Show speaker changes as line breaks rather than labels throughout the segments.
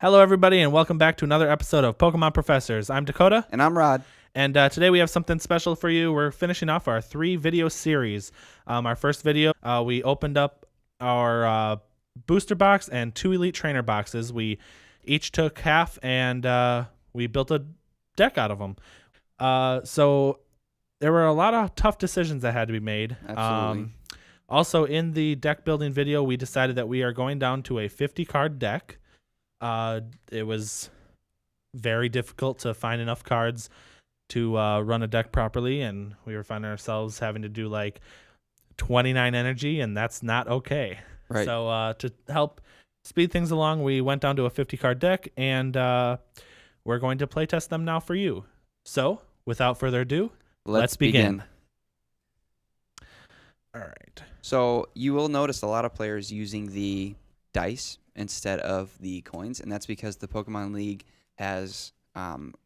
Hello, everybody, and welcome back to another episode of Pokemon Professors. I'm Dakota,
And I'm Rod.
and today we have something special for you. We're finishing off our 3-video series. Our first video, we opened up our booster box and 2 Elite Trainer boxes. We each took half, and we built a deck out of them. So there were a lot of tough decisions that had to be made.
Absolutely.
Also, in the deck building video, we decided that we are going down to a 50-card deck. It was very difficult to find enough cards to run a deck properly, and we were finding ourselves having to do like 29 energy, and that's not okay.
Right.
So to help speed things along, we went down to a 50-card deck, and we're going to playtest them now for you. So, without further ado, let's begin. All right.
So you will notice a lot of players using the dice instead of the coins, and that's because the Pokemon League has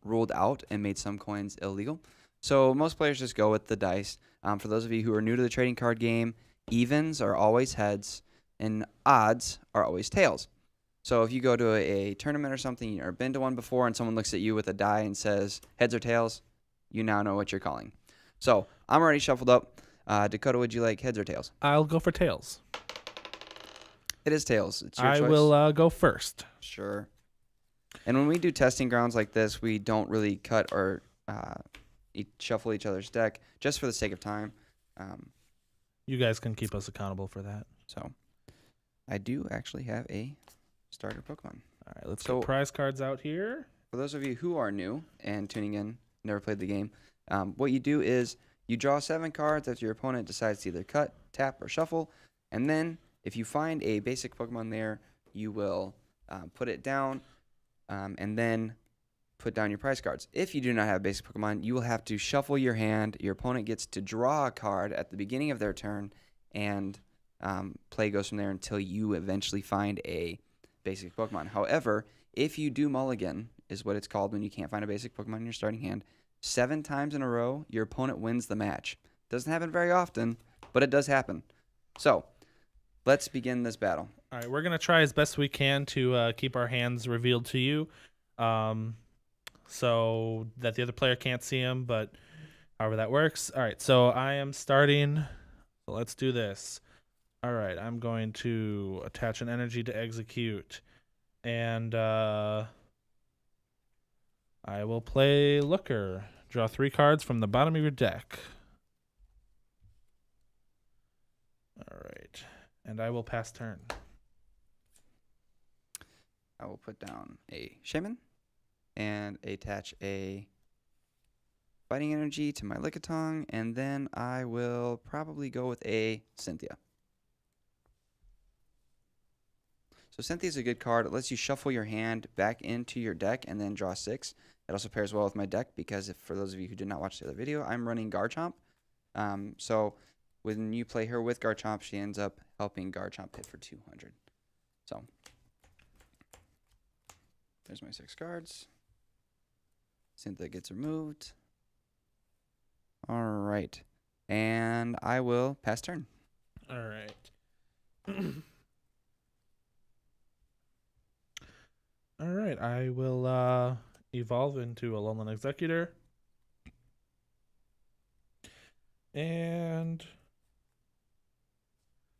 ruled out and made some coins illegal. So most players just go with the dice. For those of you who are new to the trading card game, evens are always heads, and odds are always tails. So if you go to a tournament or something, or been to one before, and someone looks at you with a die and says heads or tails, you now know what you're calling. So I'm already shuffled up. Dakota, would you like heads or tails?
I'll go for tails.
It is tails. It's your
I
choice.
will go first.
Sure. And when we do testing grounds like this, we don't really cut or shuffle each other's deck just for the sake of time.
You guys can keep us accountable for that.
So I do actually have a starter Pokemon.
All right, let's get prize cards out here.
For those of you who are new and tuning in, never played the game, what you do is you draw 7 cards after your opponent decides to either cut, tap, or shuffle. And then if you find a basic Pokemon there, you will put it down and then put down your prize cards. If you do not have a basic Pokemon, you will have to shuffle your hand. Your opponent gets to draw a card at the beginning of their turn, and play goes from there until you eventually find a basic Pokemon. However, if you do mulligan, is what it's called when you can't find a basic Pokemon in your starting hand, 7 times in a row, your opponent wins the match. Doesn't happen very often, but it does happen. So let's begin this battle.
All right, we're going to try as best we can to keep our hands revealed to you so that the other player can't see them, but however that works. All right, so I am starting. So let's do this. All right, I'm going to attach an energy to execute, and I will play Looker. Draw 3 cards from the bottom of your deck. All right, and I will pass turn.
I will put down a Shaman and attach a Fighting Energy to my Lickitung, and then I will probably go with a Cynthia. So Cynthia is a good card. It lets you shuffle your hand back into your deck and then draw 6. It also pairs well with my deck because, for those of you who did not watch the other video, I'm running Garchomp. So when you play her with Garchomp, she ends up helping Garchomp hit for 200. So there's my 6 cards. Cynthia gets removed. All right. And I will pass turn.
All right. All right, I will evolve into a Alolan Executor. And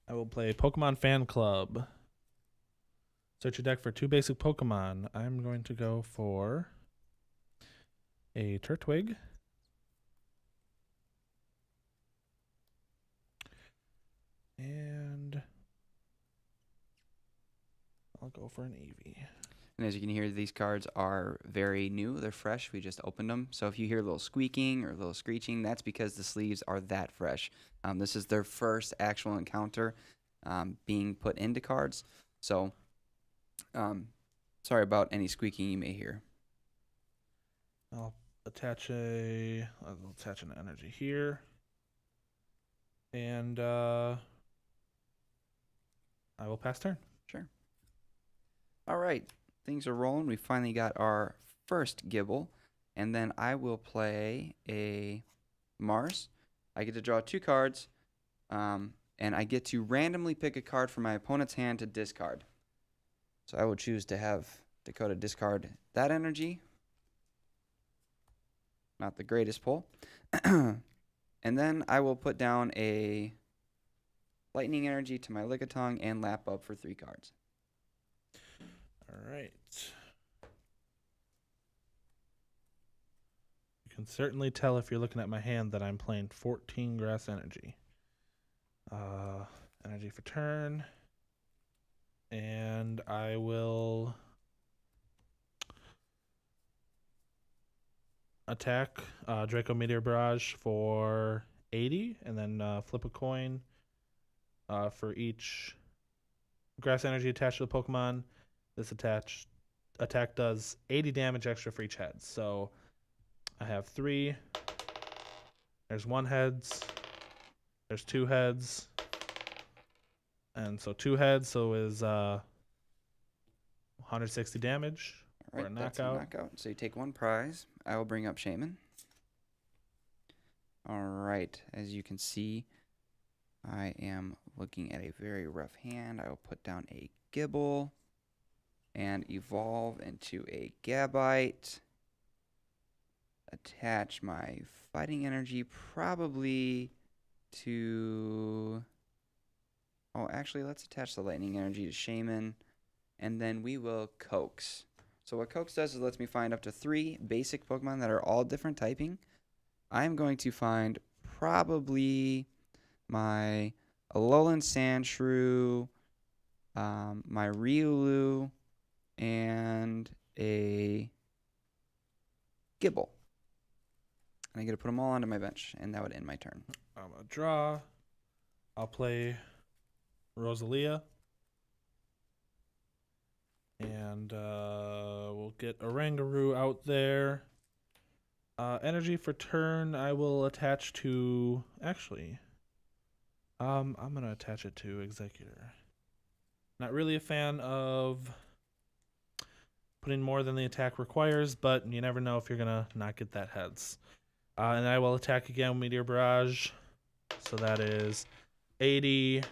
I will play Pokemon Fan Club. Search your deck for 2 basic Pokemon. I'm going to go for a Turtwig. And I'll go for an Eevee.
And as you can hear, these cards are very new. They're fresh. We just opened them. So if you hear a little squeaking or a little screeching, that's because the sleeves are that fresh. This is their first actual encounter being put into cards. So sorry about any squeaking you may hear.
I'll attach an energy here. And I will pass turn.
Sure. All right. Things are rolling. We finally got our first Gible. And then I will play a Mars. I get to draw 2 cards. And I get to randomly pick a card from my opponent's hand to discard. So I will choose to have Dakota discard that energy. Not the greatest pull. And then I will put down a lightning energy to my Lickitung and lap up for 3 cards.
All right. You can certainly tell if you're looking at my hand that I'm playing 14 grass energy. Energy for turn. And I will attack Draco Meteor Barrage for 80, and then flip a coin for each grass energy attached to the Pokemon. This attack does 80 damage extra for each head. So I have 3. There's 1 heads. There's 2 heads. And so 2 heads, so is 160 damage.
All right,
For a
that's a
knockout.
knockout. So you take 1 prize. I will bring up Shaman. All right, as you can see, I am looking at a very rough hand. I will put down a Gibble and evolve into a Gabite. Attach my fighting energy probably to... Oh, actually, let's attach the lightning energy to Shaman, and then we will coax. So what coax does is lets me find up to 3 basic Pokemon that are all different typing. I'm going to find probably my Alolan Sandshrew, my Riolu, and a Gibble. And I get to put them all onto my bench, and that would end my turn.
I'm going to draw. I'll play Rosalia. And we'll get Oranguru out there. Energy for turn, I will attach to... Actually, I'm going to attach it to Executor. Not really a fan of putting more than the attack requires, but you never know if you're going to not get that heads. And I will attack again with Meteor Barrage. So that is 80.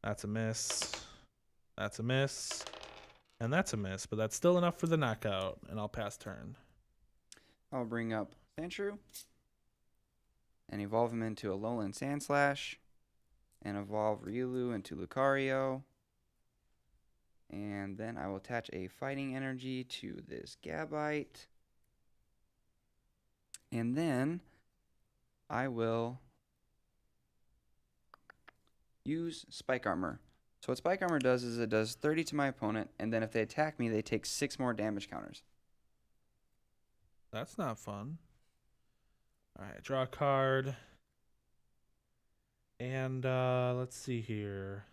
That's a miss. That's a miss. And that's a miss, but that's still enough for the knockout, and I'll pass turn.
I'll bring up Sandshrew and evolve him into Alolan Sandslash and evolve Riolu into Lucario. And then I will attach a fighting energy to this Gabite. And then I will use Spike Armor. So what Spike Armor does is it does 30 to my opponent, and then if they attack me, they take 6 more damage counters.
That's not fun. All right, draw a card. And let's see here.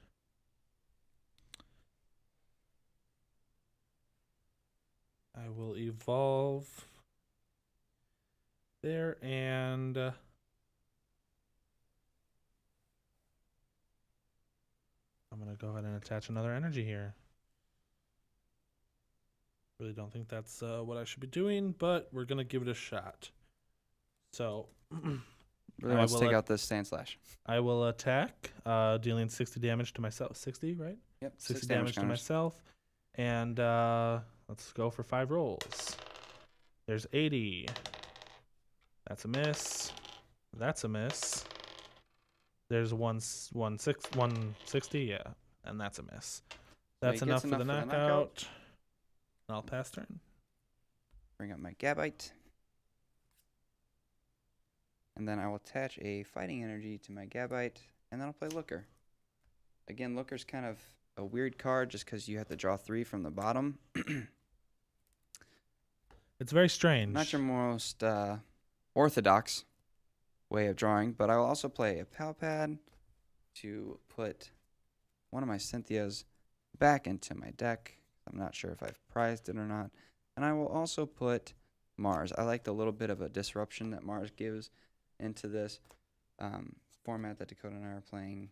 I will evolve there, and I'm going to go ahead and attach another energy here. Really don't think that's what I should be doing, but we're going to give it a shot. So
Really wants to take out this Sandslash.
I will attack, dealing 60 damage to myself. 60, right?
Yep,
60 damage to myself. And let's go for 5 rolls. There's 80. That's a miss. That's a miss. There's 160, yeah. And that's a miss. That's enough for the knockout. I'll pass turn.
Bring up my Gabite. And then I will attach a fighting energy to my Gabite, and then I'll play Looker. Again, Looker's kind of a weird card just because you have to draw 3 from the bottom.
It's very strange.
Not your most orthodox way of drawing, but I will also play a Palpad to put one of my Cynthias back into my deck. I'm not sure if I've prized it or not. And I will also put Mars. I like the little bit of a disruption that Mars gives into this format that Dakota and I are playing.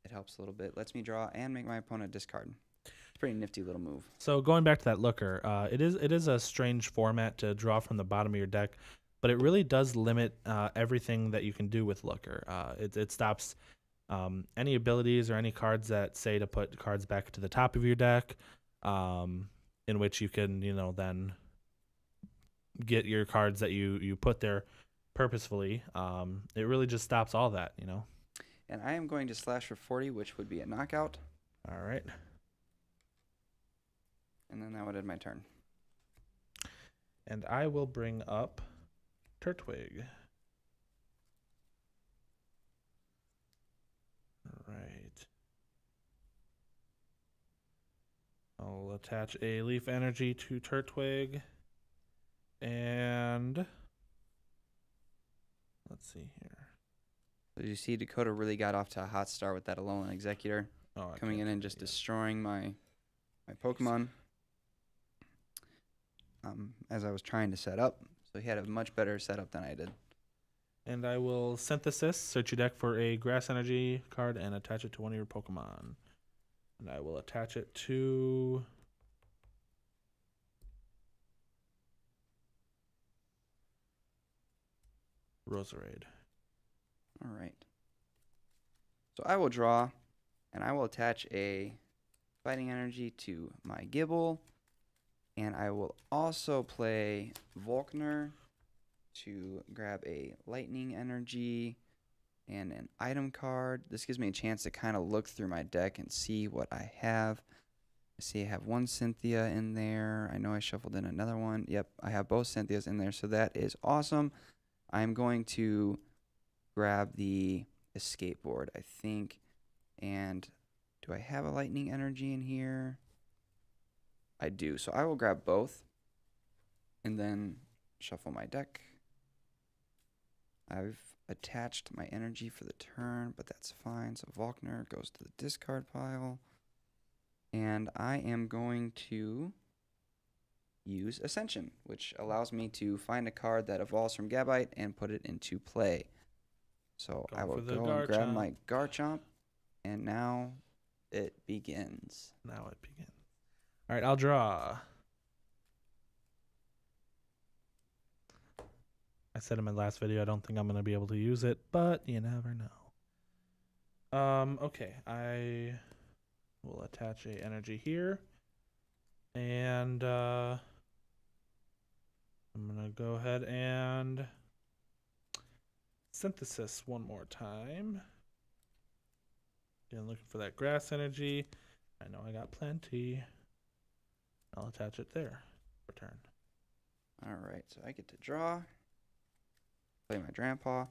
It helps a little bit. Lets me draw and make my opponent discard. It's a pretty nifty little move.
So going back to that Looker, it is a strange format to draw from the bottom of your deck, but it really does limit everything that you can do with Looker. It stops any abilities or any cards that say to put cards back to the top of your deck. in which you can, then get your cards that you put there purposefully. It really just stops all that.
And I am going to slash for 40, which would be a knockout.
All right.
And then that would end my turn.
And I will bring up Turtwig. All right. I'll attach a Leaf Energy to Turtwig. And let's see here.
So you see Dakota really got off to a hot start with that Alolan Executor.
Oh,
Coming in and just destroying my Pokemon as I was trying to set up. So he had a much better setup than I did.
And I will Synthesis, search your deck for a Grass Energy card, and attach it to one of your Pokemon. And I will attach it to Roserade.
All right. So I will draw, and I will attach a Fighting Energy to my Gible. And I will also play Volkner to grab a Lightning Energy and an item card. This gives me a chance to kind of look through my deck and see what I have. I see I have one Cynthia in there. I know I shuffled in another one. Yep, I have both Cynthias in there, so that is awesome. I'm going to grab the Escape Board, I think. And do I have a Lightning Energy in here? I do. So I will grab both and then shuffle my deck. I've attached my energy for the turn, but that's fine. So Volkner goes to the discard pile. And I am going to use Ascension, which allows me to find a card that evolves from Gabite and put it into play. So I will go and grab my Garchomp, and now it begins.
Now it begins. All right, I'll draw. I said in my last video I don't think I'm going to be able to use it, but you never know. Okay, I will attach a energy here. And I'm going to go ahead and Synthesis one more time. Again, looking for that grass energy. I know I got plenty. I'll attach it there for turn.
All right, so I get to draw. Play my Grandpa.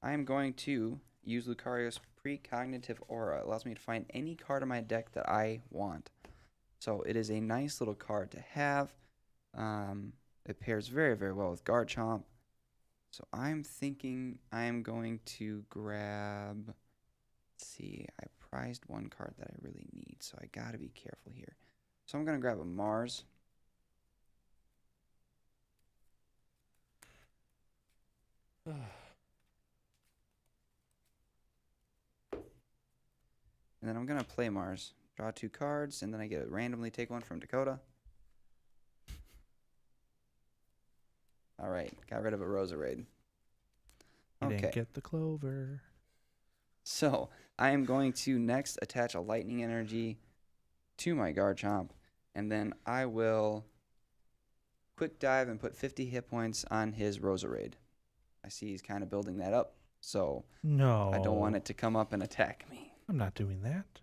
I am going to use Lucario's Precognitive Aura. It allows me to find any card in my deck that I want. So it is a nice little card to have. It pairs very, very well with Garchomp. So I'm thinking I'm going to grab... Let's see, I prized one card that I really need, so I got to be careful here. So I'm going to grab a Mars. And then I'm going to play Mars. Draw 2 cards, and then I get to randomly take one from Dakota. All right, got rid of a Roserade.
You
Okay.
didn't get the clover.
So I am going to next attach a Lightning Energy to my Garchomp, and then I will quick dive and put 50 hit points on his Roserade. I see he's kind of building that up, so
No.
I don't want it to come up and attack me.
I'm not doing that.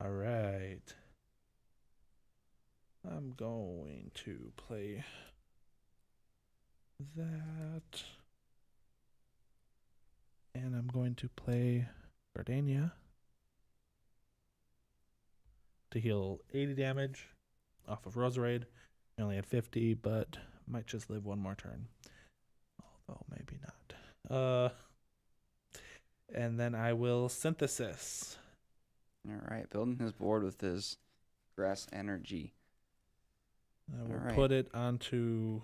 All right. I'm going to play that. And I'm going to play Gardenia to heal 80 damage off of Roserade. I only had 50, but might just live one more turn. Although maybe not. And then I will Synthesis.
All right, building his board with his Grass Energy.
I will
Alright.
put it onto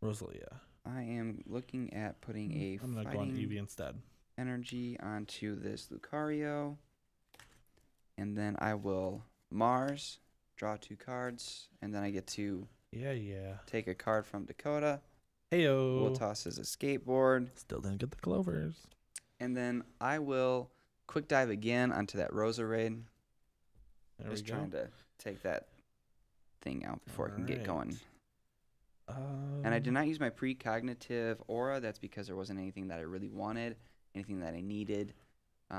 Rosalia.
I am looking at putting a
I'm going to go on Eevee
Fighting
instead.
Energy onto this Lucario. And then I will Mars, draw 2 cards, and then I get to
Yeah.
take a card from Dakota.
Heyo.
We'll toss his Escape Board.
Still didn't get the clovers.
And then I will quick dive again onto that Roserade.
There
Just
we go.
trying to take that thing out before it can get going.
Alright.
And I did not use my precognitive aura. That's because there wasn't anything that I really wanted, anything that I needed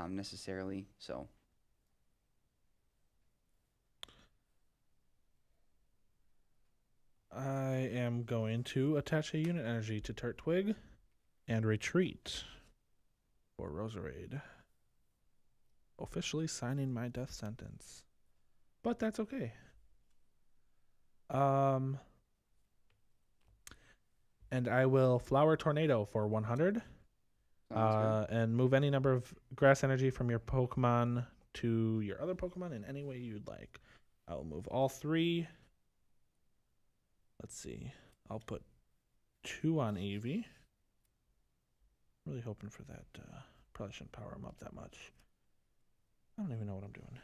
necessarily. So
I am going to attach a unit energy to Turtwig and retreat for Roserade. Officially signing my death sentence. But that's okay. And I will Flower Tornado for 100.
sounds good.
And move any number of grass energy from your Pokemon to your other Pokemon in any way you'd like. I'll move all 3. Let's see. I'll put 2 on Eevee. Really hoping for that. Probably shouldn't power him up that much. I don't even know what I'm doing.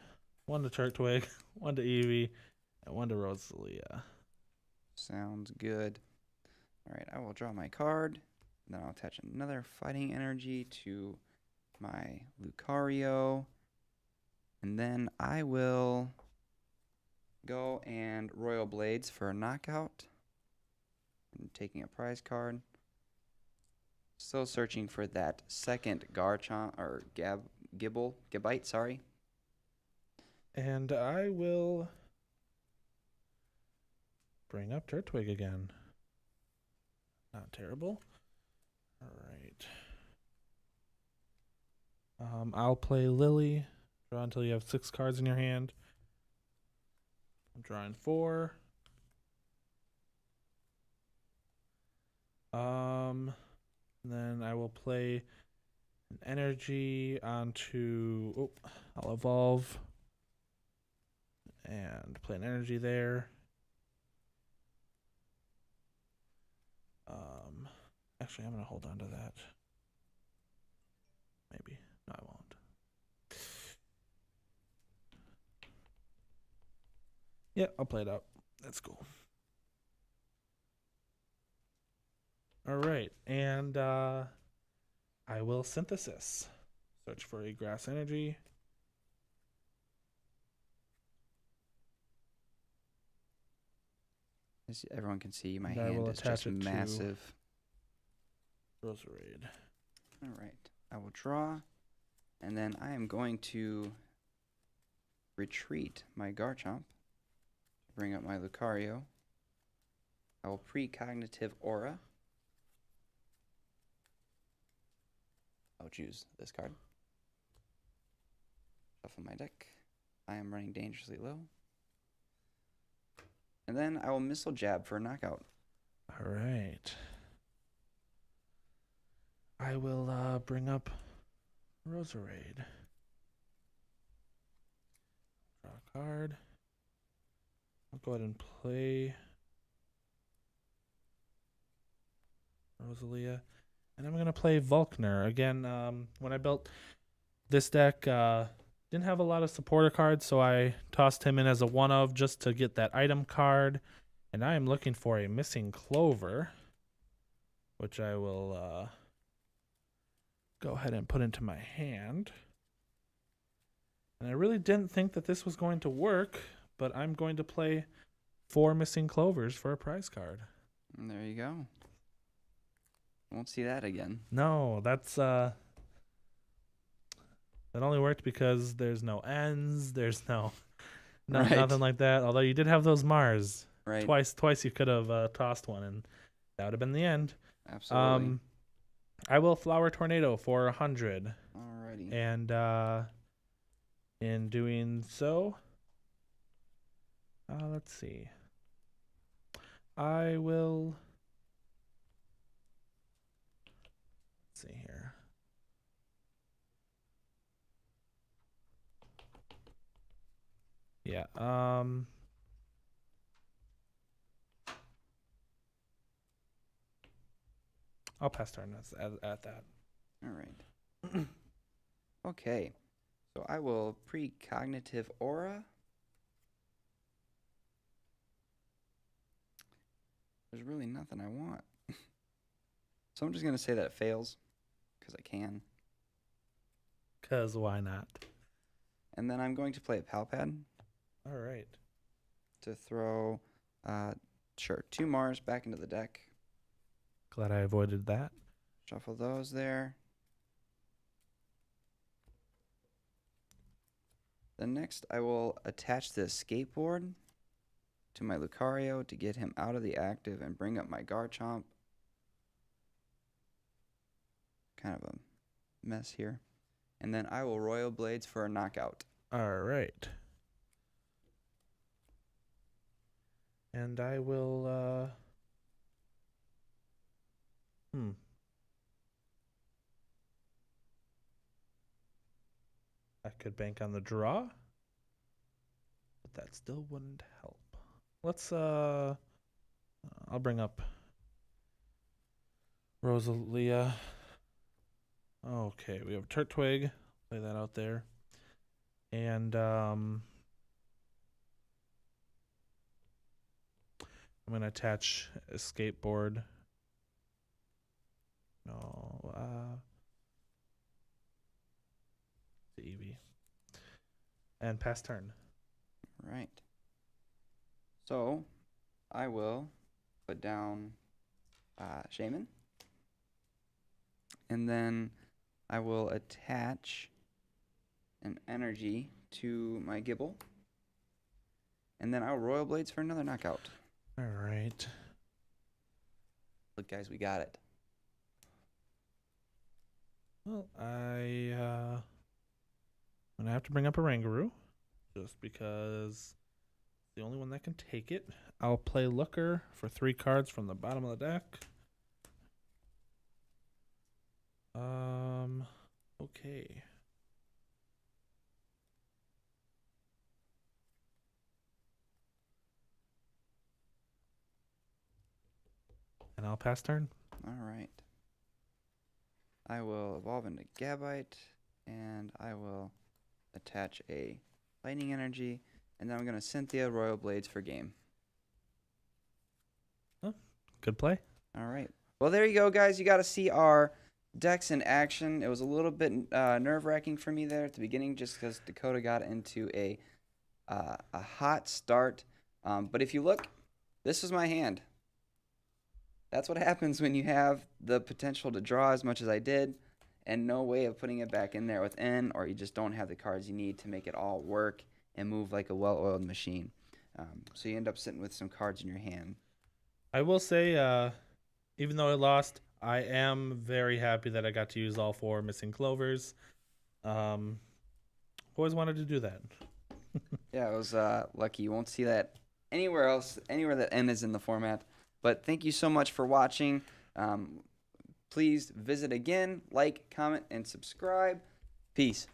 1 to Turtwig, 1 to Eevee, and 1 to Rosalia.
Sounds good. All right, I will draw my card. Then I'll attach another fighting energy to my Lucario. And then I will go and Royal Blades for a knockout. I'm taking a prize card. Still searching for that second Garchomp or Gibite, sorry.
And I will bring up Turtwig again. Not terrible. All right. I'll play Lily. Draw until you have 6 cards in your hand. I'm drawing 4. Then I will play an energy onto. Oh, I'll evolve and play an energy there. Actually, I'm gonna hold on to that. Maybe. No, I won't. Yeah, I'll play it out. That's cool. All right, and I will synthesis. Search for a grass energy.
As everyone can see, my
And I will
hand is
attach
just
it to-
massive.
Roserade.
All right, I will draw, and then I am going to retreat my Garchomp, bring up my Lucario. I will precognitive aura. I'll choose this card. Shuffle my deck. I am running dangerously low. And then I will Missile Jab for a knockout.
All right. I will bring up Roserade. Draw a card. I'll go ahead and play Rosalia. And I'm going to play Volkner. Again, when I built this deck, didn't have a lot of supporter cards, so I tossed him in as a one of just to get that item card. And I am looking for a missing Clover, which I will go ahead and put into my hand. And I really didn't think that this was going to work, but I'm going to play 4 missing Clovers for a prize card.
And there you go. Won't see that again.
No, that's that only worked because there's no ends, there's no
Right.
nothing like that. Although you did have those Mars.
Right.
Twice you could have tossed one, and that would have been the end.
Absolutely.
I will Flower Tornado for 100.
Alrighty.
And in doing so, let's see. I will. Let's see here. Yeah. I'll pass turn at that.
All right. Okay. So I will precognitive aura. There's really nothing I want. So I'm just going to say that it fails because I can.
Because why not?
And then I'm going to play a pal pad
All right.
to throw, sure, 2 Mars back into the deck.
Glad I avoided that.
Shuffle those there. Then next, I will attach this skateboard to my Lucario to get him out of the active and bring up my Garchomp. Kind of a mess here. And then I will Royal Blades for a knockout.
All right. And I will, I could bank on the draw, but that still wouldn't help. Let's, I'll bring up Rosalia. Okay, we have Turtwig. Play that out there. And, I'm going to attach a skateboard. No, the Eevee. And pass turn.
Right. So, I will put down Shaman. And then I will attach an energy to my Gibble. And then I'll Royal Blades for another knockout.
All right.
Look, guys, we got it.
Well, I'm gonna have to bring up a Rangaroo, just because it's the only one that can take it. I'll play Looker for 3 cards from the bottom of the deck. Okay. And I'll pass turn.
All right. I will evolve into Gabite, and I will attach a Lightning Energy, and then I'm going to Cynthia Royal Blades for game.
Good play.
All right. Well, there you go, guys. You got to see our decks in action. It was a little bit nerve-wracking for me there at the beginning, just because Dakota got into a hot start. But if you look, this was my hand. That's what happens when you have the potential to draw as much as I did and no way of putting it back in there within, or you just don't have the cards you need to make it all work and move like a well-oiled machine. So you end up sitting with some cards in your hand.
I will say, even though I lost, I am very happy that I got to use all 4 missing clovers. Always wanted to do that.
Yeah, I was lucky. You won't see that anywhere else, anywhere that N is in the format. But thank you so much for watching. Please visit again, like, comment, and subscribe. Peace.